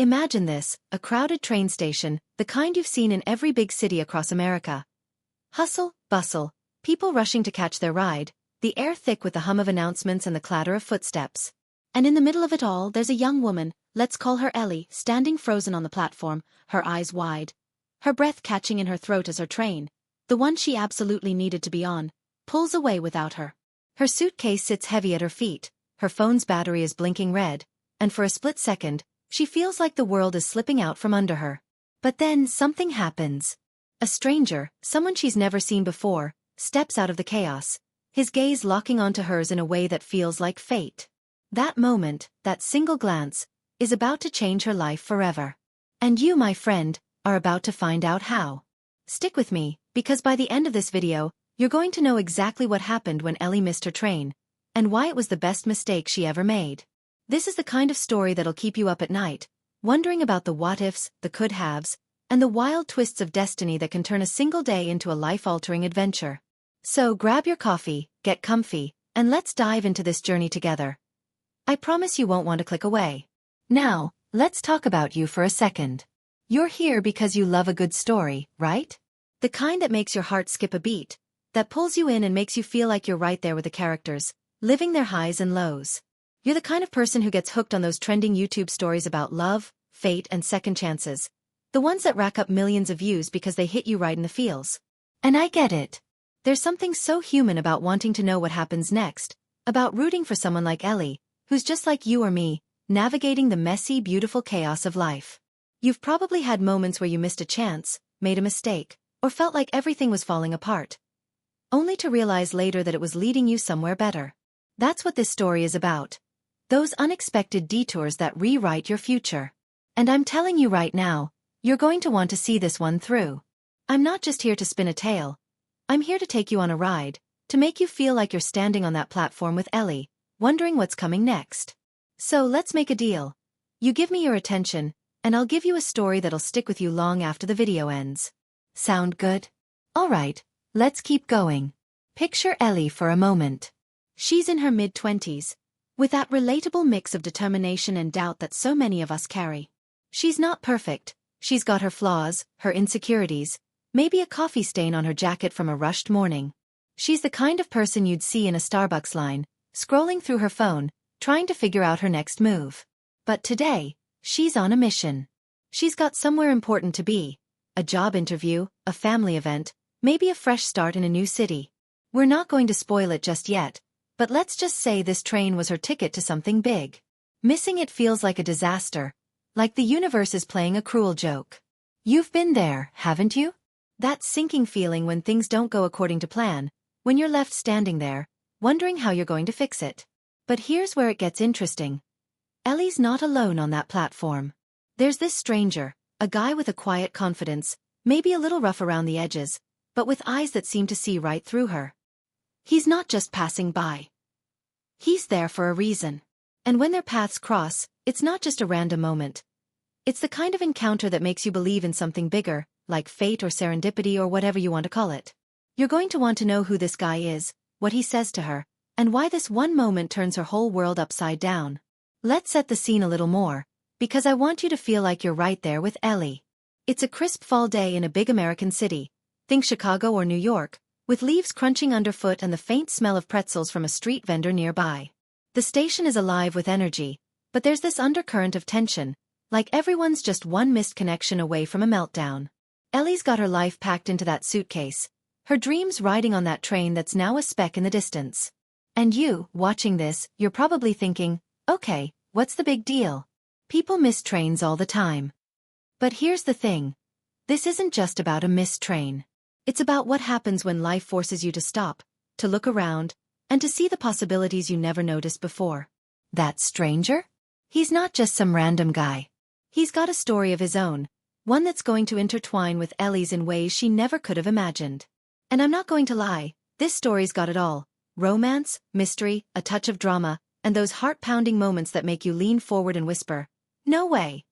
Imagine this, a crowded train station, the kind you've seen in every big city across America. Hustle, bustle, people rushing to catch their ride, the air thick with the hum of announcements and the clatter of footsteps. And in the middle of it all, there's a young woman, let's call her Ellie, standing frozen on the platform, her eyes wide. Her breath catching in her throat as her train, the one she absolutely needed to be on, pulls away without her. Her suitcase sits heavy at her feet, her phone's battery is blinking red, and for a split second, she feels like the world is slipping out from under her. But then something happens. A stranger, someone she's never seen before, steps out of the chaos, his gaze locking onto hers in a way that feels like fate. That moment, that single glance, is about to change her life forever. And you, my friend, are about to find out how. Stick with me, because by the end of this video, you're going to know exactly what happened when Ellie missed her train, and why it was the best mistake she ever made. This is the kind of story that'll keep you up at night, wondering about the what-ifs, the could-haves, and the wild twists of destiny that can turn a single day into a life-altering adventure. So grab your coffee, get comfy, and let's dive into this journey together. I promise you won't want to click away. Now, let's talk about you for a second. You're here because you love a good story, right? The kind that makes your heart skip a beat, that pulls you in and makes you feel like you're right there with the characters, living their highs and lows. You're the kind of person who gets hooked on those trending YouTube stories about love, fate, and second chances. The ones that rack up millions of views because they hit you right in the feels. And I get it. There's something so human about wanting to know what happens next, about rooting for someone like Ellie, who's just like you or me, navigating the messy, beautiful chaos of life. You've probably had moments where you missed a chance, made a mistake, or felt like everything was falling apart, only to realize later that it was leading you somewhere better. That's what this story is about. Those unexpected detours that rewrite your future. And I'm telling you right now, you're going to want to see this one through. I'm not just here to spin a tale. I'm here to take you on a ride, to make you feel like you're standing on that platform with Ellie, wondering what's coming next. So let's make a deal. You give me your attention, and I'll give you a story that'll stick with you long after the video ends. Sound good? Alright, let's keep going. Picture Ellie for a moment. She's in her mid-20s, with that relatable mix of determination and doubt that so many of us carry. She's not perfect, she's got her flaws, her insecurities, maybe a coffee stain on her jacket from a rushed morning. She's the kind of person you'd see in a Starbucks line, scrolling through her phone, trying to figure out her next move. But today, she's on a mission. She's got somewhere important to be. A job interview, a family event, maybe a fresh start in a new city. We're not going to spoil it just yet, but let's just say this train was her ticket to something big. Missing it feels like a disaster, like the universe is playing a cruel joke. You've been there, haven't you? That sinking feeling when things don't go according to plan, when you're left standing there, wondering how you're going to fix it. But here's where it gets interesting. Ellie's not alone on that platform. There's this stranger, a guy with a quiet confidence, maybe a little rough around the edges, but with eyes that seem to see right through her. He's not just passing by. He's there for a reason. And when their paths cross, it's not just a random moment. It's the kind of encounter that makes you believe in something bigger, like fate or serendipity or whatever you want to call it. You're going to want to know who this guy is, what he says to her, and why this one moment turns her whole world upside down. Let's set the scene a little more, because I want you to feel like you're right there with Ellie. It's a crisp fall day in a big American city, think Chicago or New York, with leaves crunching underfoot and the faint smell of pretzels from a street vendor nearby. The station is alive with energy, but there's this undercurrent of tension, like everyone's just one missed connection away from a meltdown. Ellie's got her life packed into that suitcase, her dreams riding on that train that's now a speck in the distance. And you, watching this, you're probably thinking, okay, what's the big deal? People miss trains all the time. But here's the thing. This isn't just about a missed train. It's about what happens when life forces you to stop, to look around, and to see the possibilities you never noticed before. That stranger? He's not just some random guy. He's got a story of his own, one that's going to intertwine with Ellie's in ways she never could have imagined. And I'm not going to lie, this story's got it all. Romance, mystery, a touch of drama, and those heart-pounding moments that make you lean forward and whisper, "No way."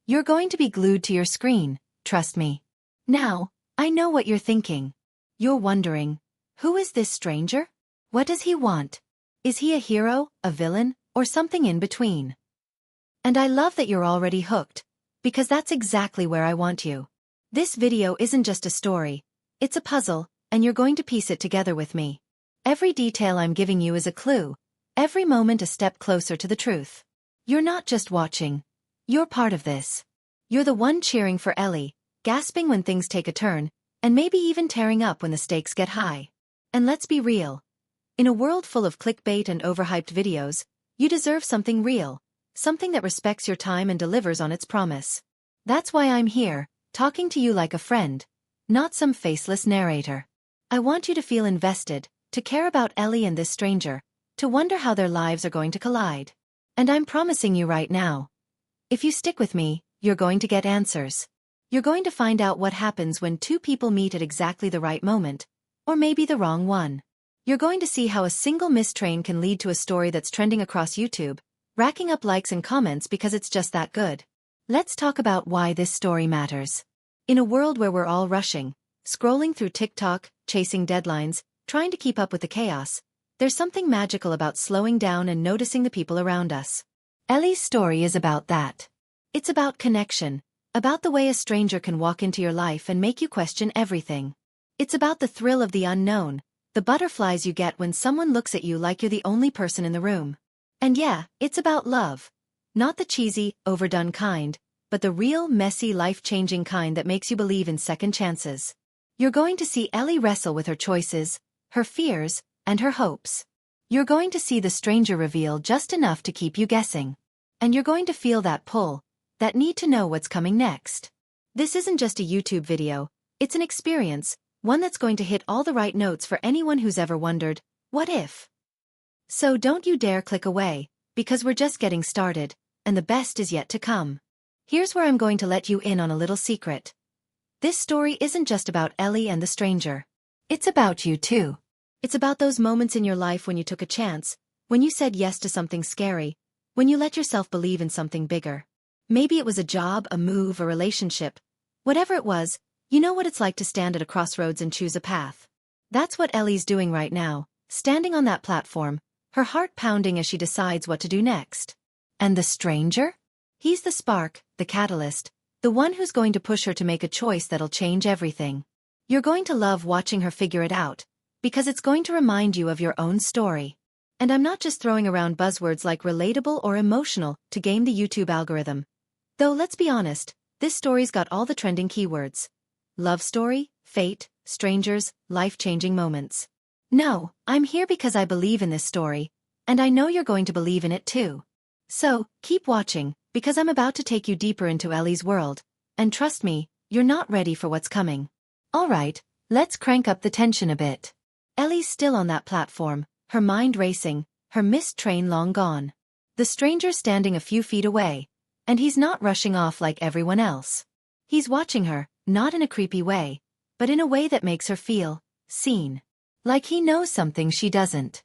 You're going to be glued to your screen, trust me. Now, I know what you're thinking. You're wondering, who is this stranger? What does he want? Is he a hero, a villain, or something in between? And I love that you're already hooked, because that's exactly where I want you. This video isn't just a story, it's a puzzle, and you're going to piece it together with me. Every detail I'm giving you is a clue, every moment a step closer to the truth. You're not just watching, you're part of this. You're the one cheering for Ellie, gasping when things take a turn, and maybe even tearing up when the stakes get high. And let's be real. In a world full of clickbait and overhyped videos, you deserve something real, something that respects your time and delivers on its promise. That's why I'm here, talking to you like a friend, not some faceless narrator. I want you to feel invested, to care about Ellie and this stranger, to wonder how their lives are going to collide. And I'm promising you right now, if you stick with me, you're going to get answers. You're going to find out what happens when two people meet at exactly the right moment, or maybe the wrong one. You're going to see how a single missed train can lead to a story that's trending across YouTube, racking up likes and comments because it's just that good. Let's talk about why this story matters. In a world where we're all rushing, scrolling through TikTok, chasing deadlines, trying to keep up with the chaos, there's something magical about slowing down and noticing the people around us. Ellie's story is about that. It's about connection, about the way a stranger can walk into your life and make you question everything. It's about the thrill of the unknown, the butterflies you get when someone looks at you like you're the only person in the room. And yeah, it's about love. Not the cheesy, overdone kind, but the real, messy, life-changing kind that makes you believe in second chances. You're going to see Ellie wrestle with her choices, her fears, and her hopes. You're going to see the stranger reveal just enough to keep you guessing. And you're going to feel that pull, that need to know what's coming next. This isn't just a YouTube video, it's an experience, one that's going to hit all the right notes for anyone who's ever wondered, what if? So don't you dare click away, because we're just getting started, and the best is yet to come. Here's where I'm going to let you in on a little secret. This story isn't just about Ellie and the stranger. It's about you too. It's about those moments in your life when you took a chance, when you said yes to something scary, when you let yourself believe in something bigger. Maybe it was a job, a move, a relationship. Whatever it was, you know what it's like to stand at a crossroads and choose a path. That's what Ellie's doing right now, standing on that platform, her heart pounding as she decides what to do next. And the stranger? He's the spark, the catalyst, the one who's going to push her to make a choice that'll change everything. You're going to love watching her figure it out, because it's going to remind you of your own story. And I'm not just throwing around buzzwords like relatable or emotional to game the YouTube algorithm. Though let's be honest, this story's got all the trending keywords. Love story, fate, strangers, life-changing moments. No, I'm here because I believe in this story, and I know you're going to believe in it too. So, keep watching, because I'm about to take you deeper into Ellie's world, and trust me, you're not ready for what's coming. Alright, let's crank up the tension a bit. Ellie's still on that platform, her mind racing, her missed train long gone. The stranger standing a few feet away, and he's not rushing off like everyone else. He's watching her, not in a creepy way, but in a way that makes her feel seen. Like he knows something she doesn't.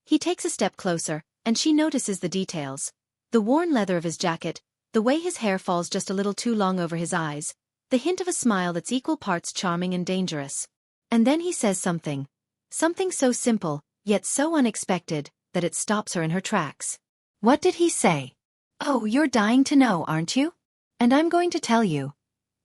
He takes a step closer, and she notices the details. The worn leather of his jacket, the way his hair falls just a little too long over his eyes, the hint of a smile that's equal parts charming and dangerous. And then he says something. Something so simple, yet so unexpected, that it stops her in her tracks. What did he say? Oh, you're dying to know, aren't you? And I'm going to tell you.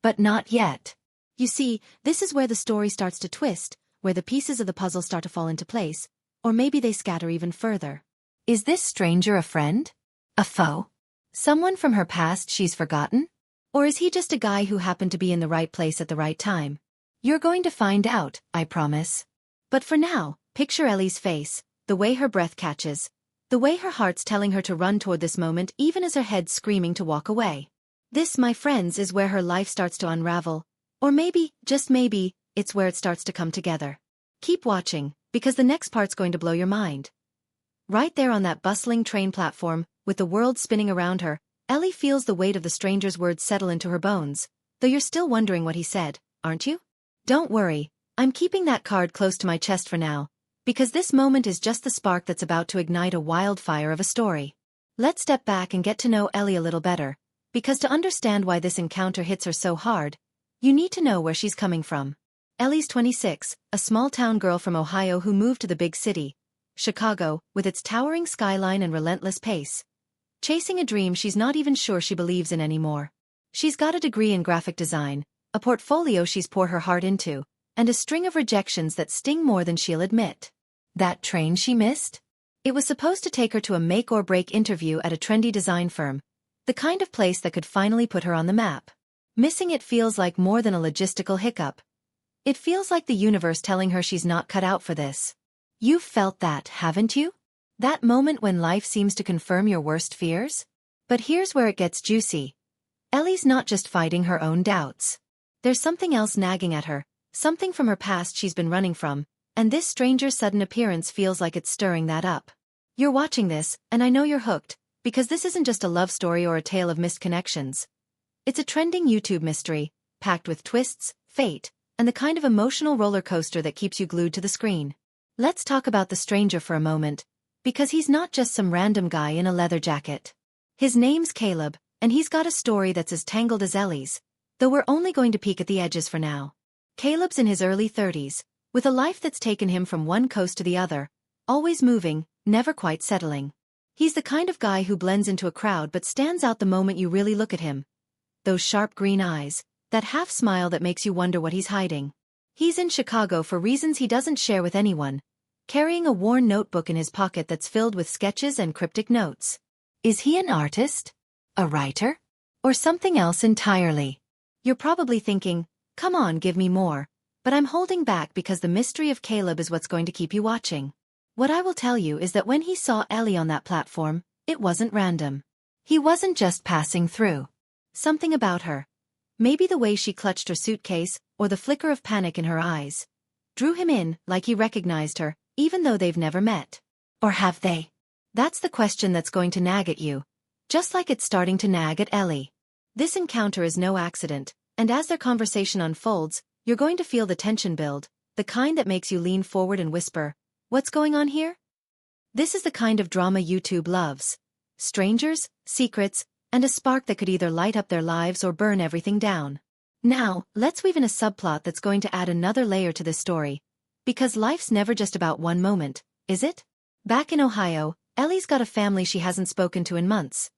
But not yet. You see, this is where the story starts to twist, where the pieces of the puzzle start to fall into place, or maybe they scatter even further. Is this stranger a friend? A foe? Someone from her past she's forgotten? Or is he just a guy who happened to be in the right place at the right time? You're going to find out, I promise. But for now, picture Ellie's face, the way her breath catches, the way her heart's telling her to run toward this moment even as her head's screaming to walk away. This, my friends, is where her life starts to unravel. Or maybe, just maybe, it's where it starts to come together. Keep watching, because the next part's going to blow your mind. Right there on that bustling train platform, with the world spinning around her, Ellie feels the weight of the stranger's words settle into her bones, though you're still wondering what he said, aren't you? Don't worry, I'm keeping that card close to my chest for now, because this moment is just the spark that's about to ignite a wildfire of a story. Let's step back and get to know Ellie a little better, because to understand why this encounter hits her so hard, you need to know where she's coming from. Ellie's 26, a small-town girl from Ohio who moved to the big city, Chicago, with its towering skyline and relentless pace. chasing a dream she's not even sure she believes in anymore. She's got a degree in graphic design, a portfolio she's poured her heart into, and a string of rejections that sting more than she'll admit. That train she missed? It was supposed to take her to a make-or-break interview at a trendy design firm, the kind of place that could finally put her on the map. Missing it feels like more than a logistical hiccup. It feels like the universe telling her she's not cut out for this. You've felt that, haven't you? That moment when life seems to confirm your worst fears? But here's where it gets juicy. Ellie's not just fighting her own doubts. There's something else nagging at her, something from her past she's been running from, and this stranger's sudden appearance feels like it's stirring that up. You're watching this, and I know you're hooked, because this isn't just a love story or a tale of missed connections. It's a trending YouTube mystery, packed with twists, fate, and the kind of emotional roller coaster that keeps you glued to the screen. Let's talk about the stranger for a moment, because he's not just some random guy in a leather jacket. His name's Caleb, and he's got a story that's as tangled as Ellie's, though we're only going to peek at the edges for now. Caleb's in his early 30s, with a life that's taken him from one coast to the other, always moving, never quite settling. He's the kind of guy who blends into a crowd but stands out the moment you really look at him. Those sharp green eyes, that half smile that makes you wonder what he's hiding. He's in Chicago for reasons he doesn't share with anyone, carrying a worn notebook in his pocket that's filled with sketches and cryptic notes. Is he an artist? A writer? Or something else entirely? You're probably thinking, come on, give me more, but I'm holding back because the mystery of Caleb is what's going to keep you watching. What I will tell you is that when he saw Ellie on that platform, it wasn't random. He wasn't just passing through. Something about her, maybe the way she clutched her suitcase, or the flicker of panic in her eyes, drew him in, like he recognized her, even though they've never met. Or have they? That's the question that's going to nag at you, just like it's starting to nag at Ellie. This encounter is no accident, and as their conversation unfolds, you're going to feel the tension build, the kind that makes you lean forward and whisper, "What's going on here?" This is the kind of drama YouTube loves. Strangers, secrets, and a spark that could either light up their lives or burn everything down. Now, let's weave in a subplot that's going to add another layer to this story. Because life's never just about one moment, is it? Back in Ohio, Ellie's got a family she hasn't spoken to in months.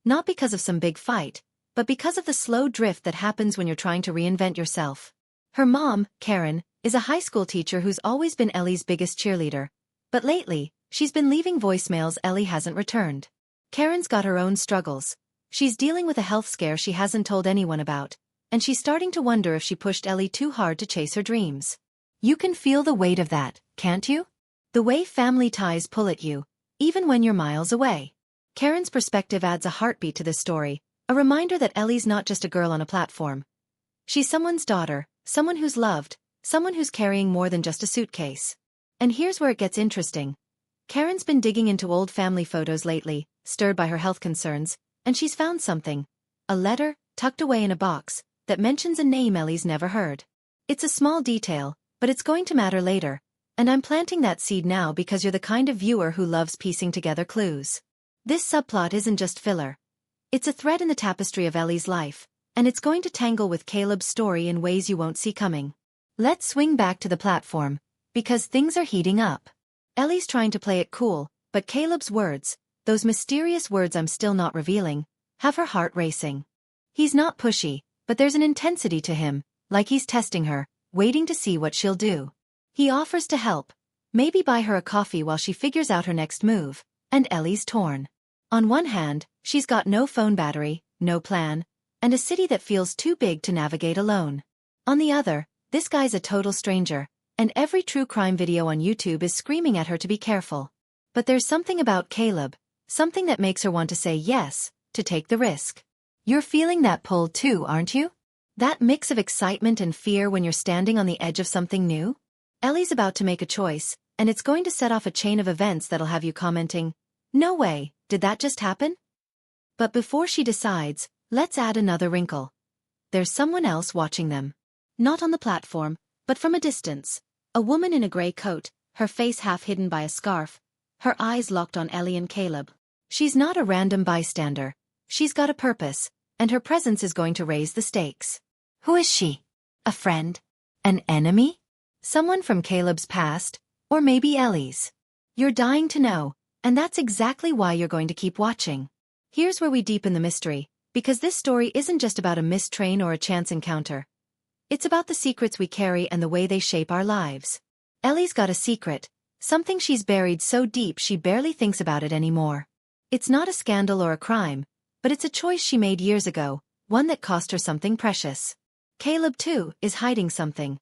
Not because of some big fight, but because of the slow drift that happens when you're trying to reinvent yourself. Her mom, Karen, is a high school teacher who's always been Ellie's biggest cheerleader. But lately, she's been leaving voicemails Ellie hasn't returned. Karen's got her own struggles. She's dealing with a health scare she hasn't told anyone about, and she's starting to wonder if she pushed Ellie too hard to chase her dreams. You can feel the weight of that, can't you? The way family ties pull at you, even when you're miles away. Karen's perspective adds a heartbeat to this story, a reminder that Ellie's not just a girl on a platform. She's someone's daughter, someone who's loved, someone who's carrying more than just a suitcase. And here's where it gets interesting. Karen's been digging into old family photos lately, stirred by her health concerns, and she's found something. A letter, tucked away in a box, that mentions a name Ellie's never heard. It's a small detail, but it's going to matter later, and I'm planting that seed now because you're the kind of viewer who loves piecing together clues. This subplot isn't just filler. It's a thread in the tapestry of Ellie's life, and it's going to tangle with Caleb's story in ways you won't see coming. Let's swing back to the platform, because things are heating up. Ellie's trying to play it cool, but Caleb's words, those mysterious words I'm still not revealing, have her heart racing. He's not pushy, but there's an intensity to him, like he's testing her, waiting to see what she'll do. He offers to help, maybe buy her a coffee while she figures out her next move, and Ellie's torn. On one hand, she's got no phone battery, no plan, and a city that feels too big to navigate alone. On the other, this guy's a total stranger, and every true crime video on YouTube is screaming at her to be careful. But there's something about Caleb, something that makes her want to say yes, to take the risk. You're feeling that pull too, aren't you? That mix of excitement and fear when you're standing on the edge of something new? Ellie's about to make a choice, and it's going to set off a chain of events that'll have you commenting, "No way, did that just happen?" But before she decides, let's add another wrinkle. There's someone else watching them. Not on the platform, but from a distance. A woman in a gray coat, her face half hidden by a scarf, her eyes locked on Ellie and Caleb. She's not a random bystander. She's got a purpose, and her presence is going to raise the stakes. Who is she? A friend? An enemy? Someone from Caleb's past? Or maybe Ellie's? You're dying to know, and that's exactly why you're going to keep watching. Here's where we deepen the mystery, because this story isn't just about a missed train or a chance encounter. It's about the secrets we carry and the way they shape our lives. Ellie's got a secret, something she's buried so deep she barely thinks about it anymore. It's not a scandal or a crime, but it's a choice she made years ago, one that cost her something precious. Caleb, too, is hiding something.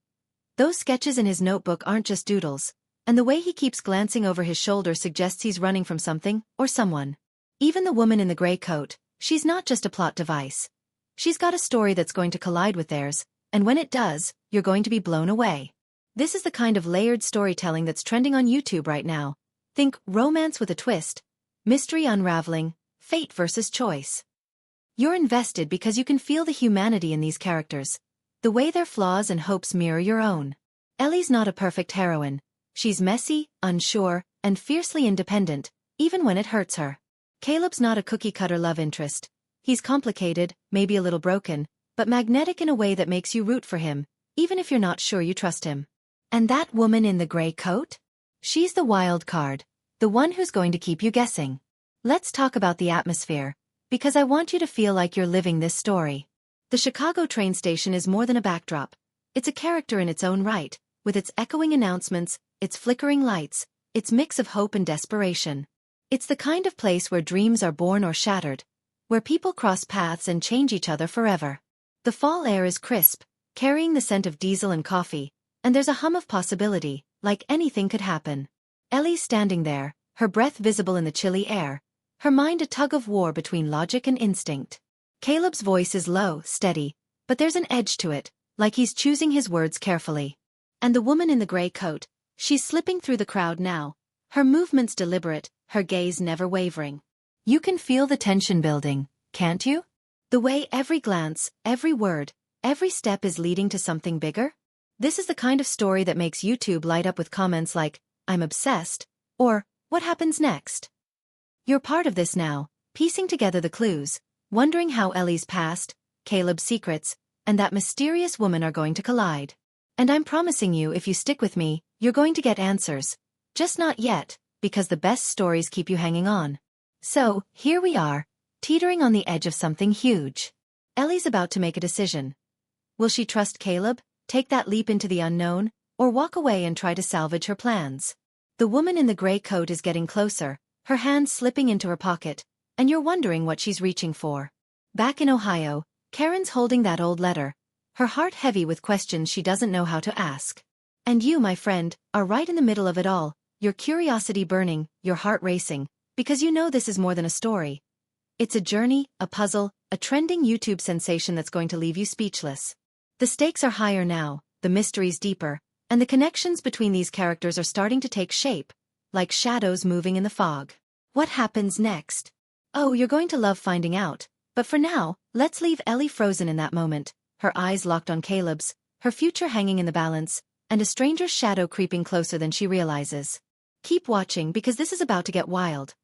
Those sketches in his notebook aren't just doodles, and the way he keeps glancing over his shoulder suggests he's running from something or someone. Even the woman in the gray coat, she's not just a plot device. She's got a story that's going to collide with theirs, and when it does, you're going to be blown away. This is the kind of layered storytelling that's trending on YouTube right now. Think romance with a twist, mystery unraveling, fate versus choice. You're invested because you can feel the humanity in these characters, the way their flaws and hopes mirror your own. Ellie's not a perfect heroine. She's messy, unsure, and fiercely independent, even when it hurts her. Caleb's not a cookie-cutter love interest. He's complicated, maybe a little broken, but magnetic in a way that makes you root for him, even if you're not sure you trust him. And that woman in the gray coat? She's the wild card, the one who's going to keep you guessing. Let's talk about the atmosphere, because I want you to feel like you're living this story. The Chicago train station is more than a backdrop. It's a character in its own right, with its echoing announcements, its flickering lights, its mix of hope and desperation. It's the kind of place where dreams are born or shattered, where people cross paths and change each other forever. The fall air is crisp, carrying the scent of diesel and coffee, and there's a hum of possibility, like anything could happen. Ellie's standing there, her breath visible in the chilly air, her mind a tug-of-war between logic and instinct. Caleb's voice is low, steady, but there's an edge to it, like he's choosing his words carefully. And the woman in the gray coat, she's slipping through the crowd now, her movements deliberate, her gaze never wavering. You can feel the tension building, can't you? The way every glance, every word, every step is leading to something bigger? This is the kind of story that makes YouTube light up with comments like, "I'm obsessed," or, "What happens next?" You're part of this now, piecing together the clues, wondering how Ellie's past, Caleb's secrets, and that mysterious woman are going to collide. And I'm promising you, if you stick with me, you're going to get answers. Just not yet, because the best stories keep you hanging on. So, here we are, teetering on the edge of something huge. Ellie's about to make a decision. Will she trust Caleb, take that leap into the unknown, or walk away and try to salvage her plans? The woman in the gray coat is getting closer, her hand slipping into her pocket, and you're wondering what she's reaching for. Back in Ohio, Karen's holding that old letter, her heart heavy with questions she doesn't know how to ask. And you, my friend, are right in the middle of it all, your curiosity burning, your heart racing, because you know this is more than a story. It's a journey, a puzzle, a trending YouTube sensation that's going to leave you speechless. The stakes are higher now, the mystery's deeper, and the connections between these characters are starting to take shape, like shadows moving in the fog. What happens next? Oh, you're going to love finding out, but for now, let's leave Ellie frozen in that moment, her eyes locked on Caleb's, her future hanging in the balance, and a stranger's shadow creeping closer than she realizes. Keep watching because this is about to get wild.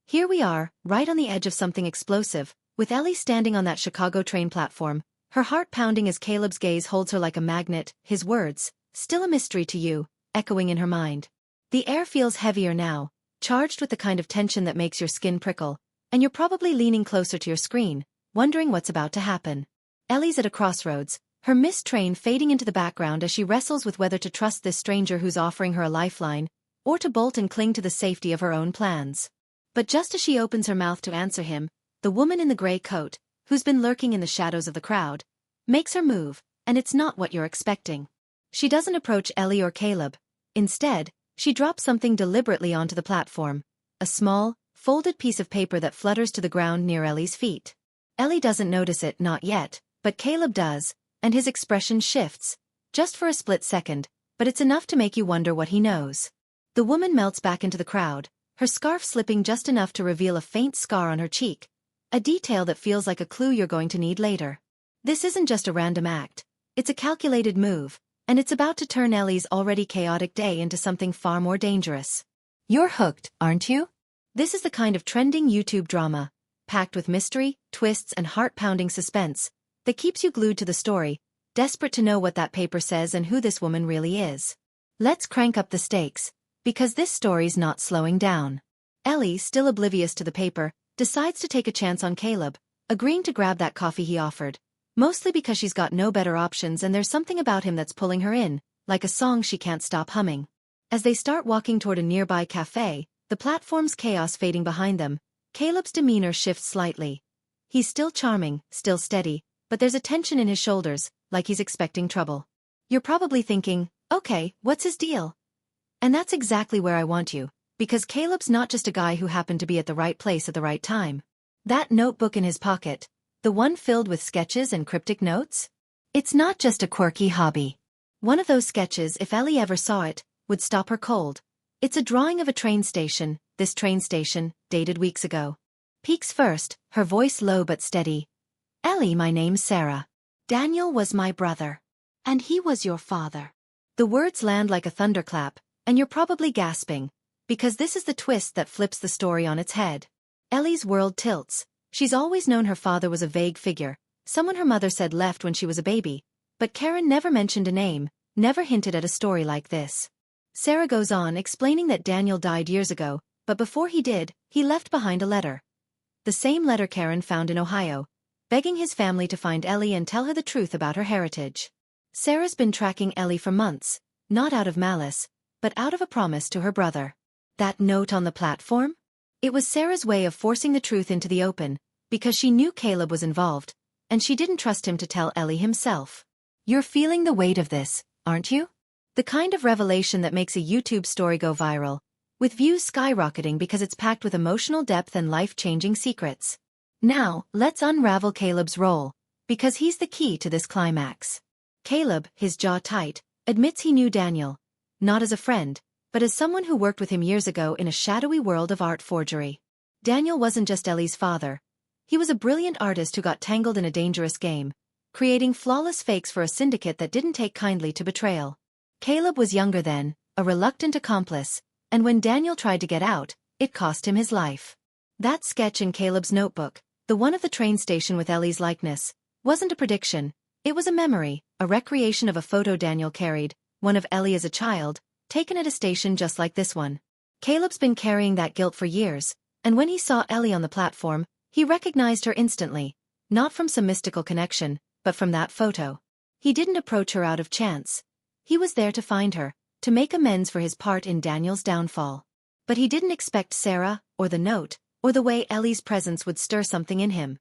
Here we are, right on the edge of something explosive, with Ellie standing on that Chicago train platform, her heart pounding as Caleb's gaze holds her like a magnet, his words, still a mystery to you, echoing in her mind. The air feels heavier now, charged with the kind of tension that makes your skin prickle, and you're probably leaning closer to your screen, wondering what's about to happen. Ellie's at a crossroads, her missed train fading into the background as she wrestles with whether to trust this stranger who's offering her a lifeline, or to bolt and cling to the safety of her own plans. But just as she opens her mouth to answer him, the woman in the gray coat, who's been lurking in the shadows of the crowd, makes her move, and it's not what you're expecting. She doesn't approach Ellie or Caleb. Instead, she drops something deliberately onto the platform, a small, folded piece of paper that flutters to the ground near Ellie's feet. Ellie doesn't notice it, not yet, but Caleb does, and his expression shifts, just for a split second, but it's enough to make you wonder what he knows. The woman melts back into the crowd, her scarf slipping just enough to reveal a faint scar on her cheek, a detail that feels like a clue you're going to need later. This isn't just a random act, it's a calculated move, and it's about to turn Ellie's already chaotic day into something far more dangerous. You're hooked, aren't you? This is the kind of trending YouTube drama, packed with mystery, twists and heart-pounding suspense, that keeps you glued to the story, desperate to know what that paper says and who this woman really is. Let's crank up the stakes, because this story's not slowing down. Ellie, still oblivious to the paper, decides to take a chance on Caleb, agreeing to grab that coffee he offered, mostly because she's got no better options and there's something about him that's pulling her in, like a song she can't stop humming. As they start walking toward a nearby cafe, the platform's chaos fading behind them, Caleb's demeanor shifts slightly. He's still charming, still steady, but there's a tension in his shoulders, like he's expecting trouble. You're probably thinking, okay, what's his deal? And that's exactly where I want you, because Caleb's not just a guy who happened to be at the right place at the right time. That notebook in his pocket, the one filled with sketches and cryptic notes? It's not just a quirky hobby. One of those sketches, if Ellie ever saw it, would stop her cold. It's a drawing of a train station, this train station, dated weeks ago. Peeks first, her voice low but steady. Ellie, my name's Sarah. Daniel was my brother. And he was your father. The words land like a thunderclap, and you're probably gasping, because this is the twist that flips the story on its head. Ellie's world tilts. She's always known her father was a vague figure, someone her mother said left when she was a baby, but Karen never mentioned a name, never hinted at a story like this. Sarah goes on explaining that Daniel died years ago, but before he did, he left behind a letter. The same letter Karen found in Ohio, begging his family to find Ellie and tell her the truth about her heritage. Sarah's been tracking Ellie for months, not out of malice, but out of a promise to her brother. That note on the platform? It was Sarah's way of forcing the truth into the open, because she knew Caleb was involved, and she didn't trust him to tell Ellie himself. You're feeling the weight of this, aren't you? The kind of revelation that makes a YouTube story go viral, with views skyrocketing because it's packed with emotional depth and life-changing secrets. Now, let's unravel Caleb's role, because he's the key to this climax. Caleb, his jaw tight, admits he knew Daniel, not as a friend, but as someone who worked with him years ago in a shadowy world of art forgery. Daniel wasn't just Ellie's father. He was a brilliant artist who got tangled in a dangerous game, creating flawless fakes for a syndicate that didn't take kindly to betrayal. Caleb was younger then, a reluctant accomplice, and when Daniel tried to get out, it cost him his life. That sketch in Caleb's notebook, the one of the train station with Ellie's likeness, wasn't a prediction, it was a memory, a recreation of a photo Daniel carried, one of Ellie as a child, taken at a station just like this one. Caleb's been carrying that guilt for years, and when he saw Ellie on the platform, he recognized her instantly, not from some mystical connection, but from that photo. He didn't approach her out of chance. He was there to find her, to make amends for his part in Daniel's downfall. But he didn't expect Sarah, or the note, or the way Ellie's presence would stir something in him.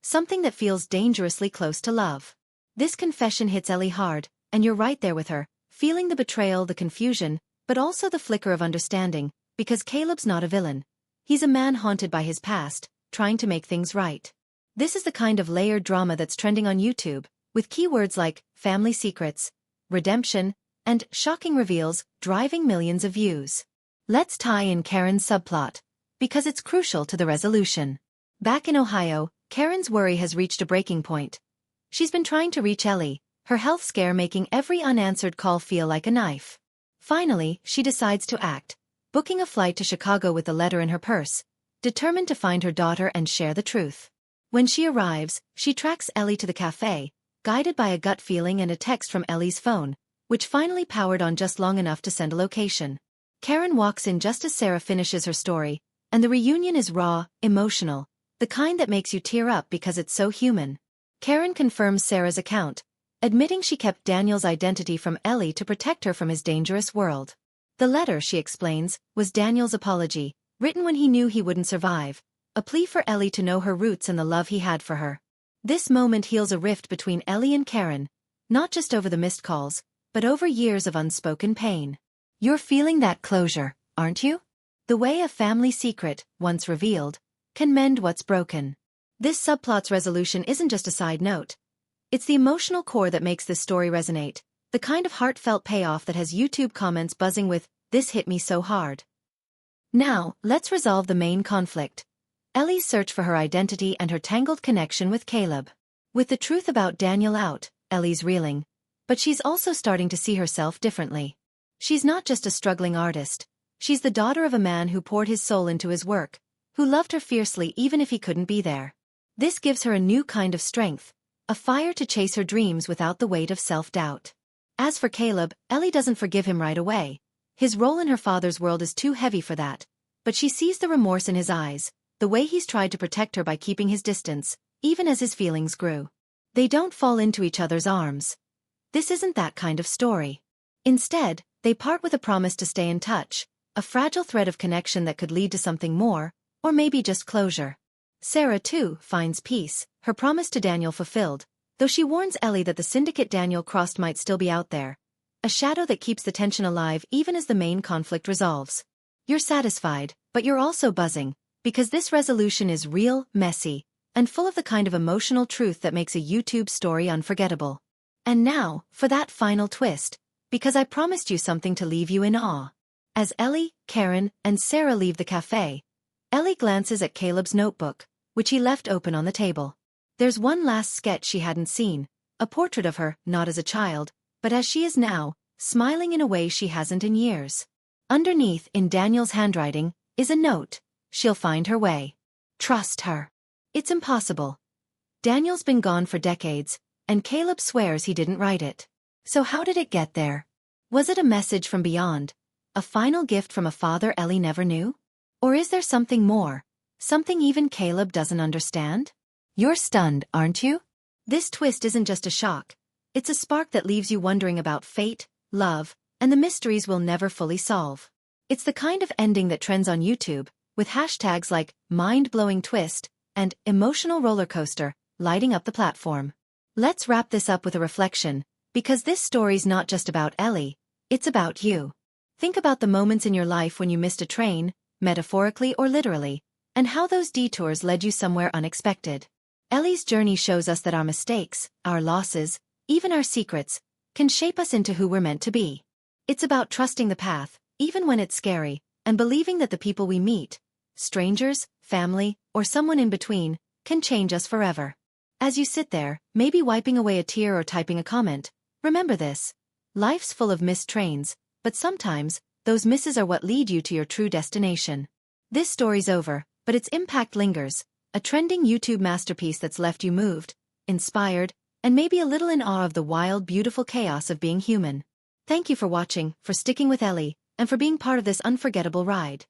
Something that feels dangerously close to love. This confession hits Ellie hard, and you're right there with her, feeling the betrayal, the confusion, but also the flicker of understanding, because Caleb's not a villain. He's a man haunted by his past, trying to make things right. This is the kind of layered drama that's trending on YouTube, with keywords like family secrets, redemption, and shocking reveals driving millions of views. Let's tie in Karen's subplot, because it's crucial to the resolution. Back in Ohio, Karen's worry has reached a breaking point. She's been trying to reach Ellie, her health scare making every unanswered call feel like a knife. Finally, she decides to act, booking a flight to Chicago with a letter in her purse, determined to find her daughter and share the truth. When she arrives, she tracks Ellie to the cafe, guided by a gut feeling and a text from Ellie's phone, which finally powered on just long enough to send a location. Karen walks in just as Sarah finishes her story, and the reunion is raw, emotional, the kind that makes you tear up because it's so human. Karen confirms Sarah's account, admitting she kept Daniel's identity from Ellie to protect her from his dangerous world. The letter, she explains, was Daniel's apology, written when he knew he wouldn't survive, a plea for Ellie to know her roots and the love he had for her. This moment heals a rift between Ellie and Karen, not just over the missed calls, but over years of unspoken pain. You're feeling that closure, aren't you? The way a family secret, once revealed, can mend what's broken. This subplot's resolution isn't just a side note. It's the emotional core that makes this story resonate, the kind of heartfelt payoff that has YouTube comments buzzing with, "This hit me so hard." Now, let's resolve the main conflict. Ellie's search for her identity and her tangled connection with Caleb. With the truth about Daniel out, Ellie's reeling. But she's also starting to see herself differently. She's not just a struggling artist. She's the daughter of a man who poured his soul into his work, who loved her fiercely even if he couldn't be there. This gives her a new kind of strength, a fire to chase her dreams without the weight of self-doubt. As for Caleb, Ellie doesn't forgive him right away. His role in her father's world is too heavy for that, but she sees the remorse in his eyes, the way he's tried to protect her by keeping his distance, even as his feelings grew. They don't fall into each other's arms. This isn't that kind of story. Instead, they part with a promise to stay in touch, a fragile thread of connection that could lead to something more, or maybe just closure. Sarah, too, finds peace, her promise to Daniel fulfilled, though she warns Ellie that the syndicate Daniel crossed might still be out there, a shadow that keeps the tension alive even as the main conflict resolves. You're satisfied, but you're also buzzing, because this resolution is real, messy, and full of the kind of emotional truth that makes a YouTube story unforgettable. And now, for that final twist, because I promised you something to leave you in awe. As Ellie, Karen, and Sarah leave the cafe, Ellie glances at Caleb's notebook, which he left open on the table. There's one last sketch she hadn't seen, a portrait of her, not as a child, but as she is now, smiling in a way she hasn't in years. Underneath, in Daniel's handwriting, is a note: she'll find her way. Trust her. It's impossible. Daniel's been gone for decades, and Caleb swears he didn't write it. So how did it get there? Was it a message from beyond? A final gift from a father Ellie never knew? Or is there something more? Something even Caleb doesn't understand? You're stunned, aren't you? This twist isn't just a shock. It's a spark that leaves you wondering about fate, love, and the mysteries we'll never fully solve. It's the kind of ending that trends on YouTube, with hashtags like mind-blowing twist and emotional roller coaster lighting up the platform. Let's wrap this up with a reflection, because this story's not just about Ellie, it's about you. Think about the moments in your life when you missed a train, metaphorically or literally, and how those detours led you somewhere unexpected. Ellie's journey shows us that our mistakes, our losses, even our secrets, can shape us into who we're meant to be. It's about trusting the path, even when it's scary, and believing that the people we meet, strangers, family, or someone in between, can change us forever. As you sit there, maybe wiping away a tear or typing a comment, remember this: life's full of missed trains, but sometimes, those misses are what lead you to your true destination. This story's over, but its impact lingers, a trending YouTube masterpiece that's left you moved, inspired, and maybe a little in awe of the wild, beautiful chaos of being human. Thank you for watching, for sticking with Ellie, and for being part of this unforgettable ride.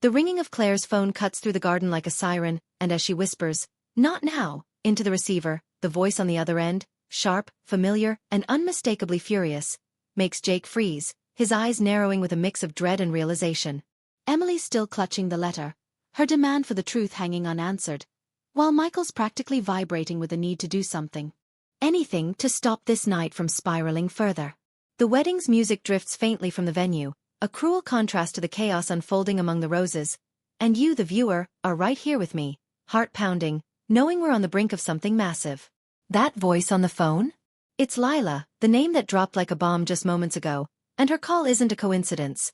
The ringing of Claire's phone cuts through the garden like a siren, and as she whispers, "Not now," into the receiver, the voice on the other end, sharp, familiar, and unmistakably furious, makes Jake freeze, his eyes narrowing with a mix of dread and realization. Emily's still clutching the letter, her demand for the truth hanging unanswered, while Michael's practically vibrating with the need to do something. Anything to stop this night from spiraling further. The wedding's music drifts faintly from the venue, a cruel contrast to the chaos unfolding among the roses, and you, the viewer, are right here with me, heart pounding, knowing we're on the brink of something massive. That voice on the phone? It's Lila, the name that dropped like a bomb just moments ago, and her call isn't a coincidence.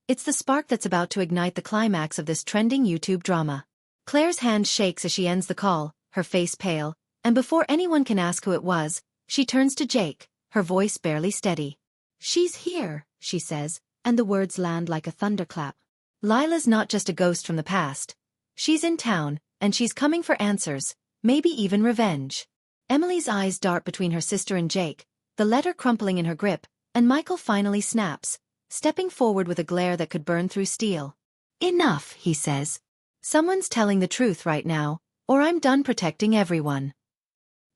It's the spark that's about to ignite the climax of this trending YouTube drama. Claire's hand shakes as she ends the call, her face pale, and before anyone can ask who it was, she turns to Jake, her voice barely steady. "She's here," she says, and the words land like a thunderclap. Lila's not just a ghost from the past. She's in town, and she's coming for answers, maybe even revenge. Emily's eyes dart between her sister and Jake, the letter crumpling in her grip, and Michael finally snaps, stepping forward with a glare that could burn through steel. "Enough," he says. "Someone's telling the truth right now, or I'm done protecting everyone."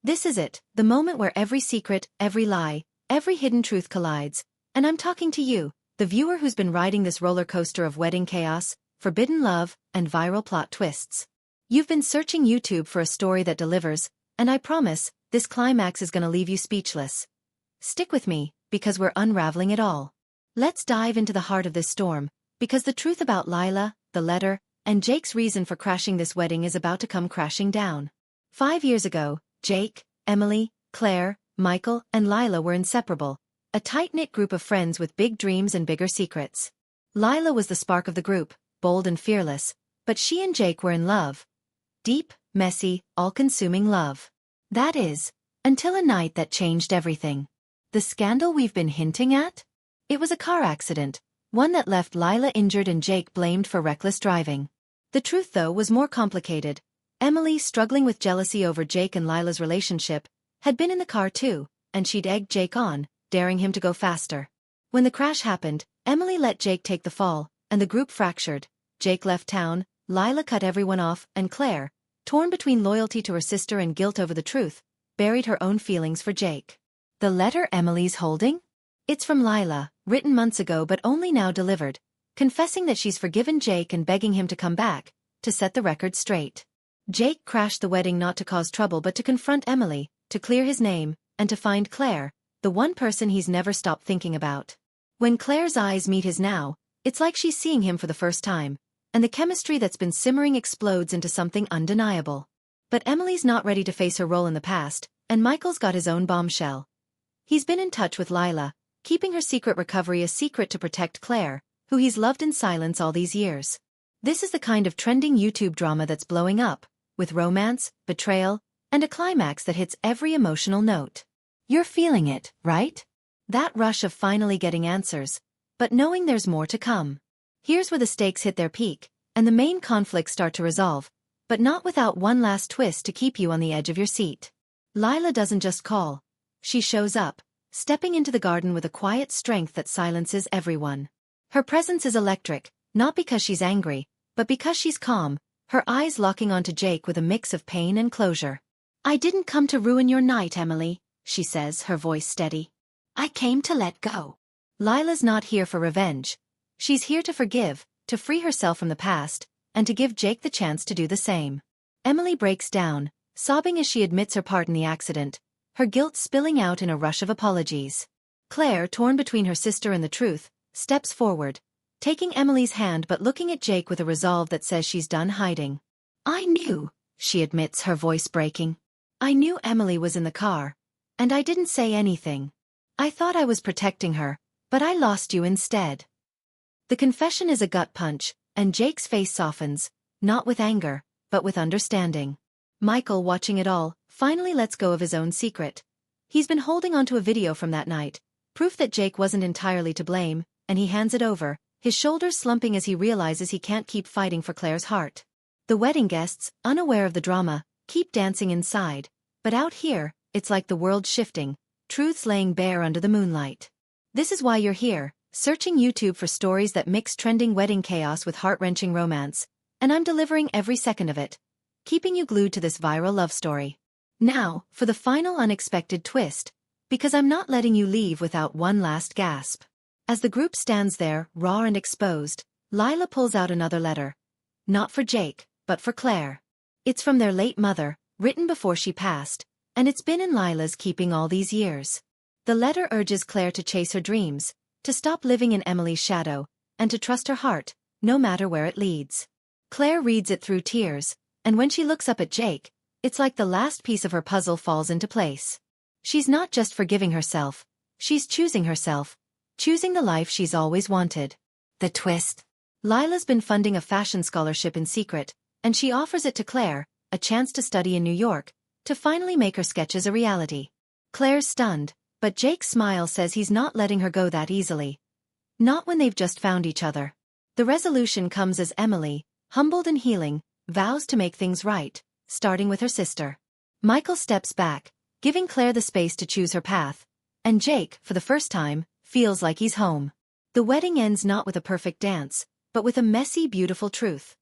This is it, the moment where every secret, every lie, every hidden truth collides, and I'm talking to you, the viewer who's been riding this roller coaster of wedding chaos, forbidden love, and viral plot twists. You've been searching YouTube for a story that delivers, and I promise, this climax is gonna leave you speechless. Stick with me, because we're unraveling it all. Let's dive into the heart of this storm, because the truth about Lila, the letter, and Jake's reason for crashing this wedding is about to come crashing down. 5 years ago, Jake, Emily, Claire, Michael, and Lila were inseparable, a tight-knit group of friends with big dreams and bigger secrets. Lila was the spark of the group, bold and fearless, but she and Jake were in love. Deep, messy, all-consuming love. That is, until a night that changed everything. The scandal we've been hinting at? It was a car accident, one that left Lila injured and Jake blamed for reckless driving. The truth, though, was more complicated. Emily, struggling with jealousy over Jake and Lila's relationship, had been in the car too, and she'd egged Jake on, daring him to go faster. When the crash happened, Emily let Jake take the fall, and the group fractured. Jake left town, Lila cut everyone off, and Claire, torn between loyalty to her sister and guilt over the truth, buried her own feelings for Jake. The letter Emily's holding? It's from Lila, written months ago but only now delivered, confessing that she's forgiven Jake and begging him to come back, to set the record straight. Jake crashed the wedding not to cause trouble but to confront Emily, to clear his name, and to find Claire, the one person he's never stopped thinking about. When Claire's eyes meet his now, it's like she's seeing him for the first time, and the chemistry that's been simmering explodes into something undeniable. But Emily's not ready to face her role in the past, and Michael's got his own bombshell. He's been in touch with Lila, keeping her secret recovery a secret to protect Claire, who he's loved in silence all these years. This is the kind of trending YouTube drama that's blowing up, with romance, betrayal, and a climax that hits every emotional note. You're feeling it, right? That rush of finally getting answers, but knowing there's more to come. Here's where the stakes hit their peak, and the main conflicts start to resolve, but not without one last twist to keep you on the edge of your seat. Lila doesn't just call. She shows up, stepping into the garden with a quiet strength that silences everyone. Her presence is electric, not because she's angry, but because she's calm, her eyes locking onto Jake with a mix of pain and closure. "I didn't come to ruin your night, Emily," she says, her voice steady. "I came to let go." Lila's not here for revenge. She's here to forgive, to free herself from the past, and to give Jake the chance to do the same. Emily breaks down, sobbing as she admits her part in the accident, her guilt spilling out in a rush of apologies. Claire, torn between her sister and the truth, steps forward, taking Emily's hand but looking at Jake with a resolve that says she's done hiding. "I knew," she admits, her voice breaking. "I knew Emily was in the car, and I didn't say anything. I thought I was protecting her, but I lost you instead." The confession is a gut punch, and Jake's face softens, not with anger, but with understanding. Michael, watching it all, finally lets go of his own secret. He's been holding onto a video from that night, proof that Jake wasn't entirely to blame, and he hands it over, his shoulders slumping as he realizes he can't keep fighting for Claire's heart. The wedding guests, unaware of the drama, keep dancing inside, but out here, it's like the world shifting, truths laying bare under the moonlight. This is why you're here, searching YouTube for stories that mix trending wedding chaos with heart-wrenching romance, and I'm delivering every second of it, keeping you glued to this viral love story. Now, for the final unexpected twist, because I'm not letting you leave without one last gasp. As the group stands there, raw and exposed, Lila pulls out another letter. Not for Jake, but for Claire. It's from their late mother, written before she passed, and it's been in Lila's keeping all these years. The letter urges Claire to chase her dreams, to stop living in Emily's shadow, and to trust her heart, no matter where it leads. Claire reads it through tears, and when she looks up at Jake, it's like the last piece of her puzzle falls into place. She's not just forgiving herself, she's choosing herself, choosing the life she's always wanted. The twist. Lila's been funding a fashion scholarship in secret, and she offers it to Claire, a chance to study in New York, to finally make her sketches a reality. Claire's stunned, but Jake's smile says he's not letting her go that easily. Not when they've just found each other. The resolution comes as Emily, humbled and healing, vows to make things right, starting with her sister. Michael steps back, giving Claire the space to choose her path, and Jake, for the first time, feels like he's home. The wedding ends not with a perfect dance, but with a messy, beautiful truth.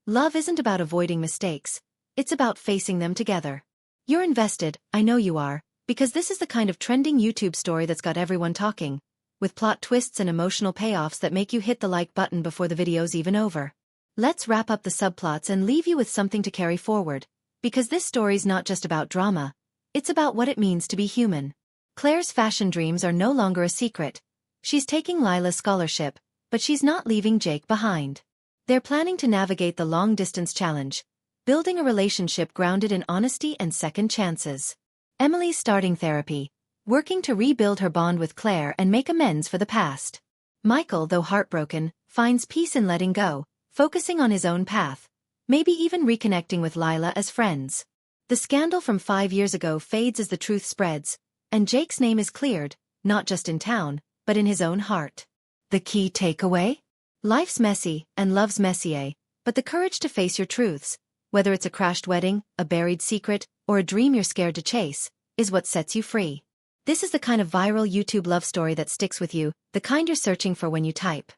Love isn't about avoiding mistakes, it's about facing them together. You're invested, I know you are, because this is the kind of trending YouTube story that's got everyone talking, with plot twists and emotional payoffs that make you hit the like button before the video's even over. Let's wrap up the subplots and leave you with something to carry forward, because this story's not just about drama, it's about what it means to be human. Claire's fashion dreams are no longer a secret. She's taking Lila's scholarship, but she's not leaving Jake behind. They're planning to navigate the long-distance challenge, building a relationship grounded in honesty and second chances. Emily's starting therapy, working to rebuild her bond with Claire and make amends for the past. Michael, though heartbroken, finds peace in letting go, focusing on his own path, maybe even reconnecting with Lila as friends. The scandal from 5 years ago fades as the truth spreads, and Jake's name is cleared, not just in town, but in his own heart. The key takeaway? Life's messy, and love's messier, but the courage to face your truths, whether it's a crashed wedding, a buried secret, or a dream you're scared to chase, is what sets you free. This is the kind of viral YouTube love story that sticks with you, the kind you're searching for when you type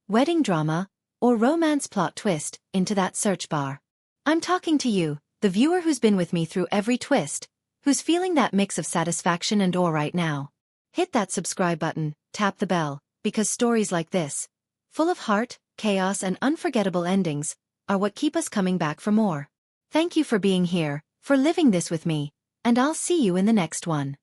wedding drama, or romance plot twist into that search bar. I'm talking to you, the viewer who's been with me through every twist, who's feeling that mix of satisfaction and awe right now. Hit that subscribe button, tap the bell, because stories like this, full of heart, chaos and unforgettable endings, are what keep us coming back for more. Thank you for being here, for living this with me, and I'll see you in the next one.